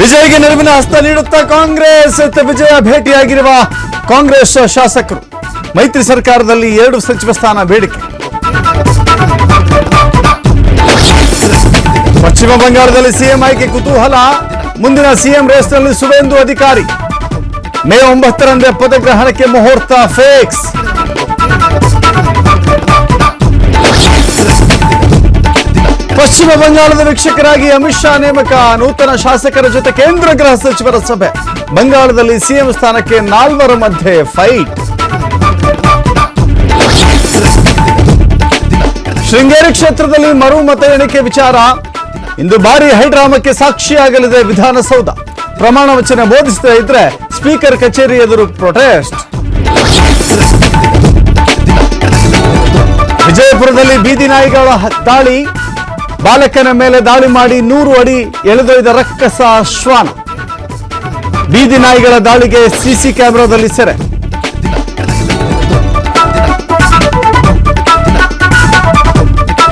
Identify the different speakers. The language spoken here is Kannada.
Speaker 1: ವಿಜಯ್ಗೆ ನೆರವಿನ ಹಸ್ತ ನೀಡುತ್ತಾ ಕಾಂಗ್ರೆಸ್ ವಿಜಯ ಭೇಟಿಯಾಗಿರುವ ಕಾಂಗ್ರೆಸ್ ಶಾಸಕರು ಮೈತ್ರಿ ಸರ್ಕಾರದಲ್ಲಿ 2 ಸಚಿವ ಸ್ಥಾನ ಬೇಡಿಕೆ. ಪಶ್ಚಿಮ ಬಂಗಾಳದಲ್ಲಿ ಸಿಎಂ ಆಯ್ಕೆ ಕುತೂಹಲ. ಮುಂದಿನ ಸಿಎಂ ರೇಸ್ನಲ್ಲಿ ಸುವೇಂದು ಅಧಿಕಾರಿ. ಮೇ 9ರಂದೇ ಪದಗ್ರಹಣಕ್ಕೆ ಮುಹೂರ್ತ ಫಿಕ್ಸ್. ಪಶ್ಚಿಮ ಬಂಗಾಳದ ವೀಕ್ಷಕರಾಗಿ ಅಮಿತ್ ಶಾ ನೇಮಕ. ನೂತನ ಶಾಸಕರ ಜೊತೆ ಕೇಂದ್ರ ಗೃಹ ಸಚಿವರ ಸಭೆ. ಬಂಗಾಳದಲ್ಲಿ ಸಿಎಂ ಸ್ಥಾನಕ್ಕೆ 4ರ ಮಧ್ಯೆ ಫೈಟ್. ಶೃಂಗೇರಿ ಕ್ಷೇತ್ರದಲ್ಲಿ ಮರು ಮತ ಎಣಿಕೆ ವಿಚಾರ. ಇಂದು ಭಾರಿ ಹೈಡ್ರಾಮಕ್ಕೆ ಸಾಕ್ಷಿಯಾಗಲಿದೆ ವಿಧಾನಸೌಧ. ಪ್ರಮಾಣ ವಚನ ಬೋಧಿಸದೇ ಇದ್ರೆ ಸ್ಪೀಕರ್ ಕಚೇರಿ ಎದುರು ಪ್ರೊಟೆಸ್ಟ್. ವಿಜಯಪುರದಲ್ಲಿ ಬೀದಿ ನಾಯಿಗಳ ದಾಳಿ. ಬಾಲಕನ ಮೇಲೆ ದಾಳಿ ಮಾಡಿ 100 ಅಡಿ ಎಳೆದೊಯ್ದ ರಕ್ಕಸ ಶ್ವಾನ. ಬೀದಿ ನಾಯಿಗಳ ದಾಳಿಗೆ ಸಿಸಿ ಕ್ಯಾಮೆರಾದಲ್ಲಿ ಸೆರೆ.